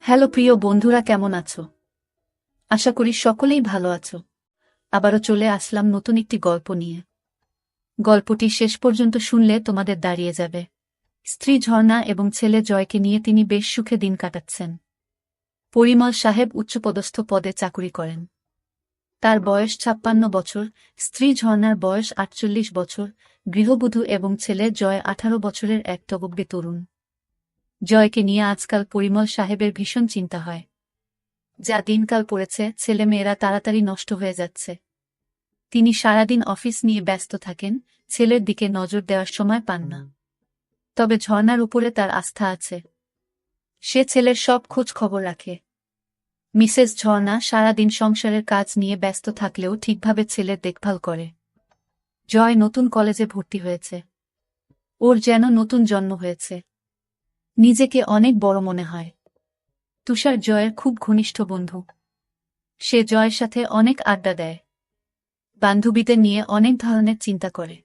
Hello প্রিয় বন্ধুরা, কেমন আছো? আশা করি সকলেই ভালো আছো। আবারও চলে আসলাম নতুন একটি গল্প নিয়ে। গল্পটি শেষ পর্যন্ত শুনলে তোমাদের দাঁড়িয়ে যাবে। স্ত্রী ঝর্ণা এবং ছেলে জয়কে নিয়ে তিনি বেশ সুখে দিন কাটাচ্ছেন। পরিমল সাহেব উচ্চপদস্থ পদে চাকুরি করেন। তার বয়স ৫৬ বছর, স্ত্রী ঝর্ণার বয়স ৪৮ বছর, গৃহবধূ এবং ছেলে জয় ১৮ বছরের এক টগবগে তরুণ। জয়কে নিয়ে আজকাল পরিমল সাহেবের ভীষণ চিন্তা হয়। যা দিনকাল পড়েছে, ছেলেমেয়েরা তাড়াতাড়ি নষ্ট হয়ে যাচ্ছে। তিনি সারাদিন অফিস নিয়ে ব্যস্ত থাকেন, ছেলের দিকে নজর দেওয়ার সময় পান না। তবে ঝর্ণার উপরে তার আস্থা আছে। সে ছেলের সব খোঁজ খবর রাখে। মিসেস ঝর্ণা সারাদিন সংসারের কাজ নিয়ে ব্যস্ত থাকলেও ঠিকভাবে ছেলের দেখভাল করে। জয় নতুন কলেজে ভর্তি হয়েছে। ওর যেন নতুন জন্ম হয়েছে। নিজেকে অনেক বড় মনে হয়। তুষার জয়ের খুব ঘনিষ্ঠ বন্ধু। সে জয়ের সাথে অনেক আড্ডা দেয়। বান্ধবীদের নিয়ে অনেক ধরনের চিন্তা করে।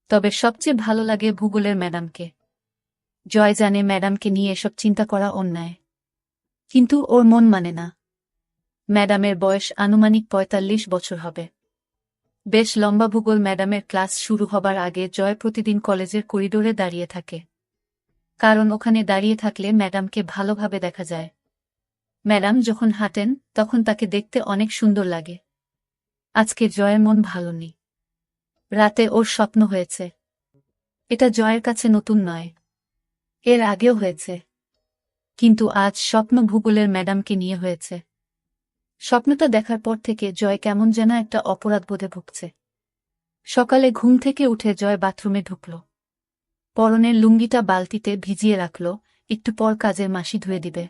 তবে সবচেয়ে ভালো লাগে ভূগোলের ম্যাডামকে। জয় জানে ম্যাডামকে নিয়ে এসব চিন্তা করা অন্যায়। কিন্তু ওর মন মানে না। ম্যাডামের বয়স আনুমানিক ৪৫ বছর হবে। বেশ লম্বা। ভূগোল ম্যাডামের ক্লাস শুরু হবার আগে জয় প্রতিদিন কলেজের করিডোরে দাঁড়িয়ে থাকে। কারণ ওখানে দাঁড়িয়ে থাকলে ম্যাডামকে ভালোভাবে দেখা যায়। ম্যাডাম যখন হাঁটেন তখন তাকে দেখতে অনেক সুন্দর লাগে। আজকে জয়ের মন ভালো নেই। রাতে ওর স্বপ্ন হয়েছে। এটা জয়ের কাছে নতুন নয়। এর আগেও হয়েছে। কিন্তু আজ স্বপ্ন ভূগোলের ম্যাডামকে নিয়ে হয়েছে। স্বপ্নটা দেখার পর থেকে জয় কেমন যেন একটা অপরাধবোধে ভুগছে। সকালে ঘুম থেকে উঠে জয় বাথরুমে ঢুকল। পরনের লুঙ্গিটা বালতিতে ভিজিয়ে রাখল, একটু পর কাজের মাসি ধুয়ে দিবে।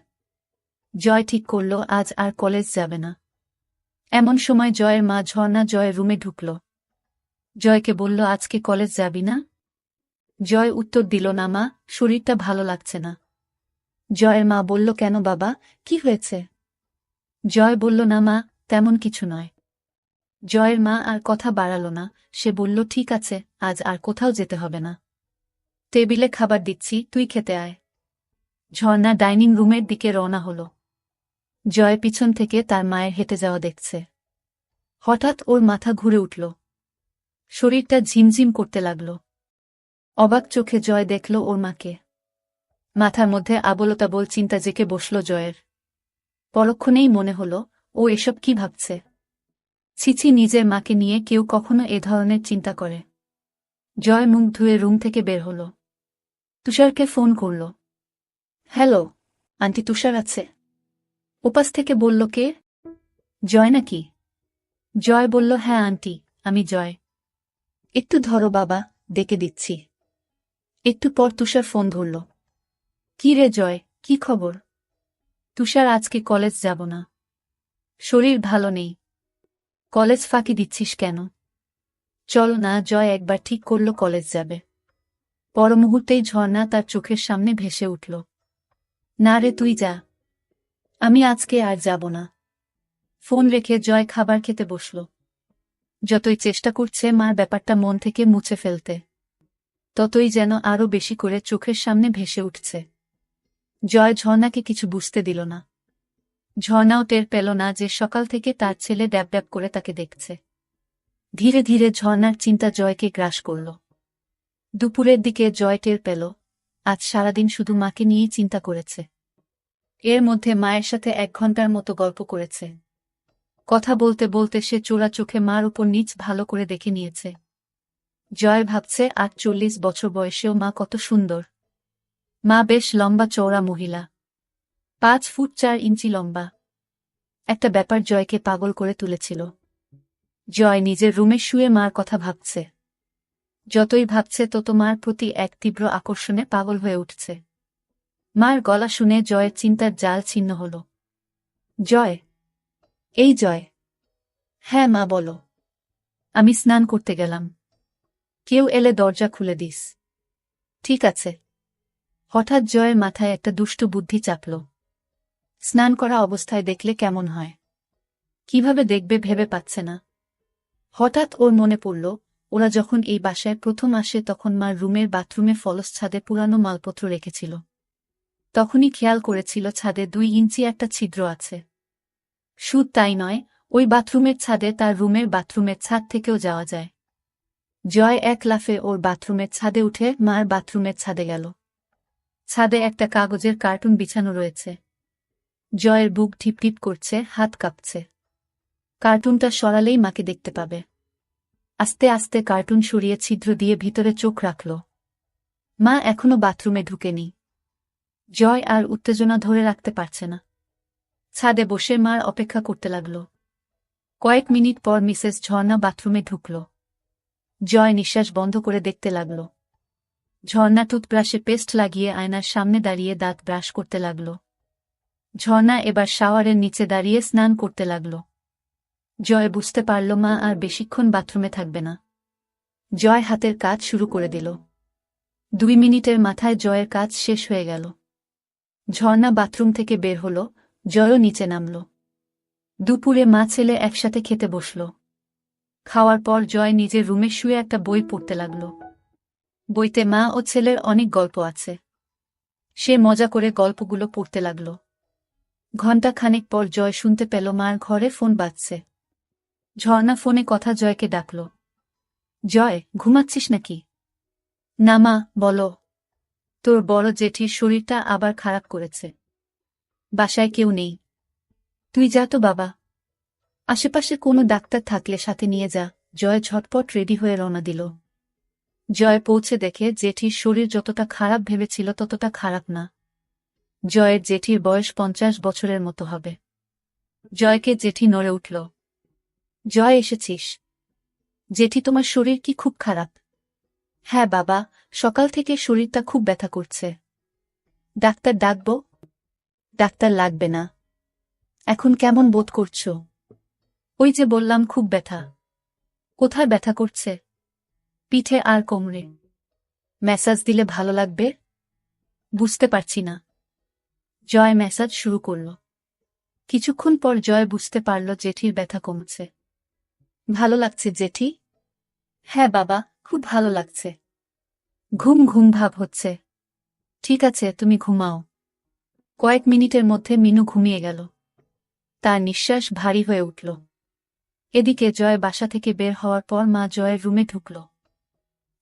জয় ঠিক করল আজ আর কলেজ যাবে না। এমন সময় জয়ের মা ঝর্ণা জয়ের রুমে ঢুকল। জয়কে বলল, আজকে কলেজ যাবি না? জয় উত্তর দিল, না মা, শরীরটা ভালো লাগছে না। জয়ের মা বলল, কেন বাবা, কি হয়েছে? জয় বলল, না মা, তেমন কিছু নয়। জয়ের মা আর কথা বাড়াল না। সে বলল, ঠিক আছে, আজ আর কোথাও যেতে হবে না। টেবিলে খাবার দিচ্ছি, তুই খেতে আয়। ঝর্ণা ডাইনিং রুমের দিকে রওনা হল। জয় পিছন থেকে তার মায়ের হেঁটে যাওয়া দেখছে। হঠাৎ ওর মাথা ঘুরে উঠল। শরীরটা ঝিমঝিম করতে লাগল। অবাক চোখে জয় দেখল ওর মাকে। মাথার মধ্যে আবোলতাবোল চিন্তা জেঁকে বসল জয়ের। পরক্ষণেই মনে হল, ও এসব কি ভাবছে? ছিছি, নিজের মাকে নিয়ে কেউ কখনো এ ধরনের চিন্তা করে? জয় মুখ ধুয়ে রুম থেকে বের হল। তুষারকে ফোন করল। হ্যালো, আন্টি তুষার আছে? ওপাশ থেকে বলল, কে? জয় নাকি? জয় বলল, হ্যাঁ আন্টি, আমি জয়। একটু ধরো বাবা, ডেকে দিচ্ছি। একটু পর তুষার ফোন ধরল। কি রে জয়, কি খবর? তুষার, আজকে কলেজ যাব না। শরীর ভালো নেই। কলেজ ফাঁকি দিচ্ছিস কেন? চল না। জয় একবার ঠিক করল কলেজ যাবে। পর মুহূর্তেই ঝর্ণা তার চোখের সামনে ভেসে উঠল। না রে, তুই যা। আমি আজকে আর যাব না। ফোন রেখে জয় খাবার খেতে বসল। যতই চেষ্টা করছে মার ব্যাপারটা মন থেকে মুছে ফেলতে, ততই যেন আরও বেশি করে চোখের সামনে ভেসে উঠছে। জয় ঝর্ণাকে কিছু বুঝতে দিল না। ঝর্ণাও টের পেল না যে সকাল থেকে তার ছেলে ড্যাব ড্যাব করে তাকে দেখছে। ধীরে ধীরে ঝর্ণার চিন্তা জয়কে গ্রাস করল। দুপুরের দিকে জয় টের পেল, আজ সারাদিন শুধু মাকে নিয়েই চিন্তা করেছে। এর মধ্যে মায়ের সাথে ১ ঘন্টার মতো গল্প করেছে। কথা বলতে বলতে সে চোরা চোখে মার উপর নিচ ভালো করে দেখে নিয়েছে। জয় ভাবছে, ৪৮ বছর বয়সেও মা কত সুন্দর। মা বেশ লম্বা চওড়া মহিলা, ৫ ফুট ৪ ইঞ্চি লম্বা। একটা ব্যাপার জয়কে পাগল করে তুলেছিল। জয় নিজের রুমে শুয়ে মার কথা ভাবছে। যতই ভাবছে তত মার প্রতি এক তীব্র আকর্ষণে পাগল হয়ে উঠছে। মার গলা শুনে জয়ের চিন্তার জাল ছিন্ন হল। জয়, এই জয়। হ্যাঁ মা, বলো। আমি স্নান করতে গেলাম। কেউ এলে দরজা খুলে দিস। ঠিক আছে। হঠাৎ জয়ের মাথায় একটা দুষ্টু বুদ্ধি চাপল। স্নান করা অবস্থায় দেখলে কেমন হয়? কিভাবে দেখবে ভেবে পাচ্ছে না। হঠাৎ ওর মনে পড়ল, ওরা যখন এই বাসায় প্রথম আসে তখন মার রুমের বাথরুমে ফলস ছাদে পুরানো মালপত্র রেখেছিল। তখনই খেয়াল করেছিল ছাদে 2 ইঞ্চি একটা ছিদ্র আছে। শুধু তাই নয়, ওই বাথরুমের ছাদে তার রুমের বাথরুমের ছাদ থেকেও যাওয়া যায়। জয় এক লাফে ওর বাথরুমের ছাদে উঠে মার বাথরুমের ছাদে গেল। ছাদে একটা কাগজের কার্টুন বিছানো রয়েছে। জয়ের বুক টিপটিপ করছে, হাত কাঁপছে। কার্টুনটা সরালেই মাকে দেখতে পাবে। আস্তে আস্তে কার্টুন সরিয়ে ছিদ্র দিয়ে ভিতরে চোখ রাখল। মা এখনো বাথরুমে ঢুকেনি। জয় আর উত্তেজনা ধরে রাখতে পারছে না। ছাদে বসে মার অপেক্ষা করতে লাগল। কয়েক মিনিট পর মিসেস ঝর্ণা বাথরুমে ঢুকল। জয় নিঃশ্বাস বন্ধ করে দেখতে লাগল। ঝর্ণা টুথব্রাশে পেস্ট লাগিয়ে আয়নার সামনে দাঁড়িয়ে দাঁত ব্রাশ করতে লাগল। ঝর্ণা এবার শাওয়ারের নিচে দাঁড়িয়ে স্নান করতে লাগল। জয় বুঝতে পারল মা আর বেশিক্ষণ বাথরুমে থাকবে না। জয় হাতের কাজ শুরু করে দিল। 2 মিনিটের মাথায় জয়ের কাজ শেষ হয়ে গেল। ঝর্ণা বাথরুম থেকে বের হল, জয়ও নিচে নামল। দুপুরে মা ছেলে একসাথে খেতে বসল। খাওয়ার পর জয় নিজের রুমে শুয়ে একটা বই পড়তে লাগল। বইতে মা ও ছেলের অনেক গল্প আছে। সে মজা করে গল্পগুলো পড়তে লাগল। ঘণ্টা খানেক পর জয় শুনতে পেল মার ঘরে ফোন বাজছে। ঝর্ণা ফোনে কথা জয়কে ডাকল। জয়, ঘুমাচ্ছিস নাকি? না মা, বলো। তোর বড় জেঠির শরীরটা আবার খারাপ করেছে। বাসায় কেউ নেই। তুই যা তো বাবা। আশেপাশে কোনো ডাক্তার থাকলে সাথে নিয়ে যা। জয় ঝটপট রেডি হয়ে রওনা দিল। জয় পৌঁছে দেখে জেঠির শরীর যতটা খারাপ ভেবেছিল ততটা খারাপ না। জয়ের জেঠির বয়স 50 বছরের মতো হবে। জয়কে জেঠি নড়ে উঠল। জয়, এসেছিস? জেঠি, তোমার শরীর কি খুব খারাপ? হ্যাঁ বাবা, সকাল থেকে শরীরটা খুব ব্যথা করছে। ডাক্তার ডাকব? ডাক্তার লাগবে না। এখন কেমন বোধ করছো? ওই যে বললাম, খুব ব্যথা। কোথায় ব্যথা করছে? পিঠে আর কোমরে। ম্যাসাজ দিলে ভালো লাগবে? বুঝতে পারছি না। জয় ম্যাসাজ শুরু করল। কিছুক্ষণ পর জয় বুঝতে পারল জেঠির ব্যথা কমছে। ভালো লাগছে জেঠি? হ্যাঁ বাবা, খুব ভালো লাগছে। ঘুম ঘুম ভাব হচ্ছে। ঠিক আছে, তুমি ঘুমাও। কয়েক মিনিটের মধ্যে মিনু ঘুমিয়ে গেল। তার নিঃশ্বাস ভারী হয়ে উঠল। এদিকে জয় বাসা থেকে বের হওয়ার পর মা জয়ের রুমে ঢুকল।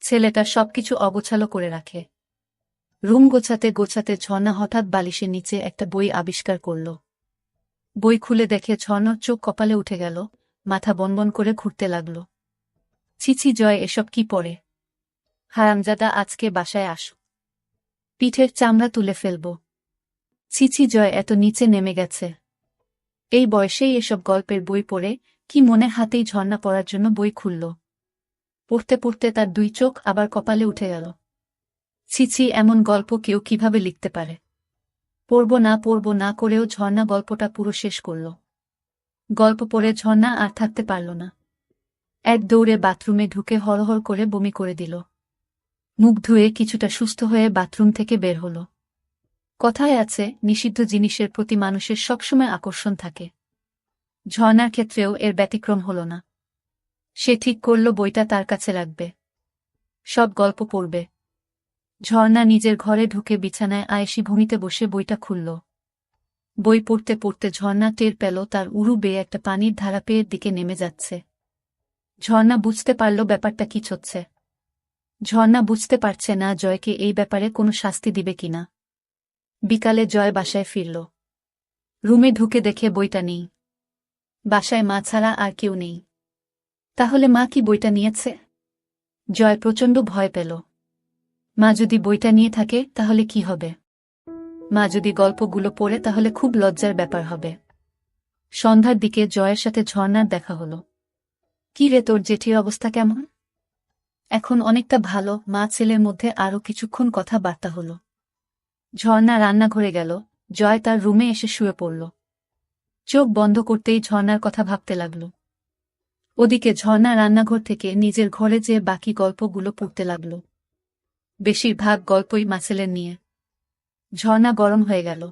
ছেলেটা সবকিছু অগোছালো করে রাখে। রুম গোছাতে গোছাতে ঝর্ণা হঠাৎ বালিশের নিচে একটা বই আবিষ্কার করল। বই খুলে দেখে ঝর্ণার চোখ কপালে উঠে গেল, মাথা বনবন করে ঘুরতে লাগল। ছিছি জয়, এসব কি পড়ে? হারামজাদা, আজকে বাসায় আসো। পিঠের চামড়া তুলে ফেলব। ছিছি জয়, এত নিচে নেমে গেছে। এই বয়সেই এসব গল্পের বই পড়ে, কি মনে হাতেই ঝর্ণা পড়ার জন্য বই খুলল। পড়তে পড়তে তার 2 চোখ আবার কপালে উঠে গেল। ছিছি, এমন গল্প কেউ কিভাবে লিখতে পারে? পড়ব না করেও ঝর্ণা গল্পটা পুরো শেষ করল। গল্প পড়ে ঝর্ণা আর থাকতে পারল না। এক দৌড়ে বাথরুমে ঢুকে হড়হড় করে বমি করে দিল। মুখ ধুয়ে কিছুটা সুস্থ হয়ে বাথরুম থেকে বের হল। কথায় আছে, নিষিদ্ধ জিনিসের প্রতি মানুষের সবসময় আকর্ষণ থাকে। ঝর্ণার ক্ষেত্রেও এর ব্যতিক্রম হল না। সে ঠিক করল বইটা তার কাছে রাখবে। সব গল্প পড়বে। ঝর্ণা নিজের ঘরে ঢুকে বিছানায় আয়েশি ভূমিতে বসে বইটা খুলল। বই পড়তে পড়তে ঝর্ণা টের পেল তার উরু বেয়ে একটা পানির ধারা পেয়ের দিকে নেমে যাচ্ছে। ঝর্ণা বুঝতে পারল ব্যাপারটা কি হচ্ছে। ঝর্ণা বুঝতে পারছে না জয়কে এই ব্যাপারে কোনো শাস্তি দিবে কিনা। বিকালে জয় বাসায় ফিরল। রুমে ঢুকে দেখে বইটা নেই। বাসায় মা ছাড়া আর কেউ নেই। তাহলে মা কি বইটা নিয়েছে? জয় প্রচণ্ড ভয় পেল। মা যদি বইটা নিয়ে থাকে তাহলে কি হবে? মা যদি গল্পগুলো পড়ে তাহলে খুব লজ্জার ব্যাপার হবে। সন্ধ্যার দিকে জয়ের সাথে ঝর্ণার দেখা হল। কি রে, তোর জেঠির অবস্থা কেমন? এখন অনেকটা ভালো। মা ছেলের মধ্যে আরও কিছুক্ষণ কথাবার্তা হল। ঝর্ণা রান্নাঘরে গেল। জয় তার রুমে এসে শুয়ে পড়ল। চোখ বন্ধ করতেই ঝর্ণার কথা ভাবতে লাগল। ওদিকে ঝর্ণা রান্নাঘর থেকে নিজের ঘরে যেয়ে বাকি গল্পগুলো পড়তে লাগল। বেশিরভাগ গল্পই মাছেলের নিয়ে। ঝর্ণা গরম হয়ে গেল।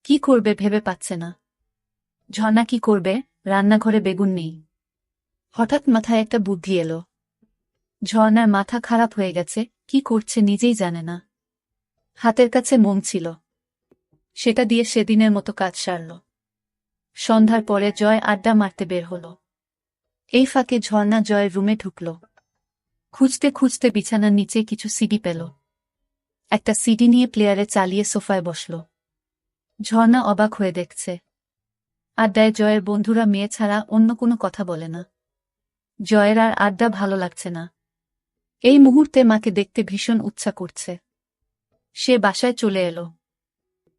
কি করবে ভেবে পাচ্ছে না। ঝর্ণা কি করবে? রান্নাঘরে বেগুন নেই। হঠাৎ মাথায় একটা বুদ্ধি এলো। ঝর্ণার মাথা খারাপ হয়ে গেছে, কি করছে নিজেই জানে না। হাতের কাছে মোম ছিল। সেটা দিয়ে সেদিনের মতো কাজ সারল। সন্ধ্যার পরে জয় আড্ডা মারতে বের হল। এই ফাঁকে ঝর্ণা জয়ের রুমে ঢুকল। খুঁজতে খুঁজতে বিছানার নিচে কিছু সিডি পেল। একটা সিডি নিয়ে প্লেয়ারে চালিয়ে সোফায় বসল। ঝর্ণা অবাক হয়ে দেখছে, আড্ডায় জয়ের বন্ধুরা মেয়ে ছাড়া অন্য কোনো কথা বলে না। জয়ের আর আড্ডা ভালো লাগছে না। এই মুহূর্তে মাকে দেখতে ভীষণ উচ্ছা করছে। সে বাসায় চলে এলো।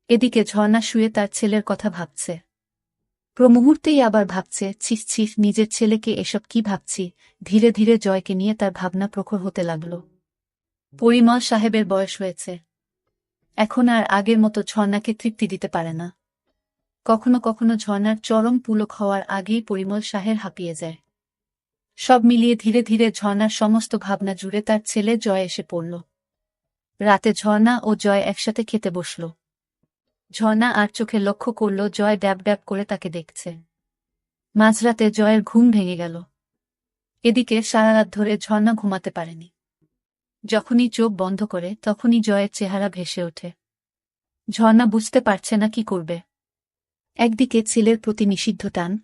এদিকে ঝর্ণা শুয়ে তার ছেলের কথা ভাবছে। মুহূর্তেই আবার ভাবছে, ছিস ছিস, নিজের ছেলেকে এসব কি ভাবছি। ধীরে ধীরে জয়কে নিয়ে তার ভাবনা প্রখর হতে লাগল। পরিমল সাহেবের বয়স হয়েছে। এখন আর আগের মতো ঝর্ণাকে তৃপ্তি দিতে পারে না। কখনো কখনো ঝর্ণার চরম পুলক হওয়ার আগেই পরিমল সাহেব হাঁপিয়ে যায়। সব মিলিয়ে ধীরে ধীরে ঝর্ণার সমস্ত ভাবনা জুড়ে তার ছেলে জয় এসে পড়ল। রাতে ঝর্ণা ও জয় একসাথে খেতে বসল। ঝর্ণা আর চোখে লক্ষ্য করল জয় ড্যাব ড্যাব করে তাকে দেখছে। মাঝরাতে জয়ের ঘুম ভেঙে গেল। এদিকে সারা রাত ধরে ঝর্ণা ঘুমাতে পারেনি। যখনই চোখ বন্ধ করে তখনই জয়ের চেহারা ভেসে ওঠে। ঝর্ণা বুঝতে পারছে না কি করবে। একদিকে ছেলের প্রতি নিষিদ্ধ টান,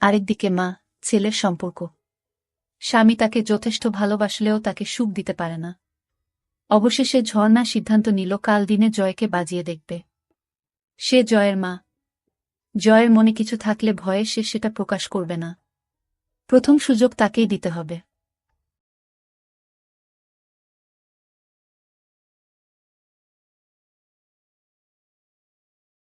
আরেকদিকে মা ছেলের সম্পর্ক। স্বামী তাকে যথেষ্ট ভালোবাসলেও তাকে সুখ দিতে পারে না। অবশেষে ঝর্ণা সিদ্ধান্ত নিল কাল দিনে জয়কে বাজিয়ে দেখবে। সে জয়ের মা। জয়ের মনে কিছু থাকলে ভয়ে সে সেটা প্রকাশ করবে না। প্রথম সুযোগ তাকেই দিতে হবে।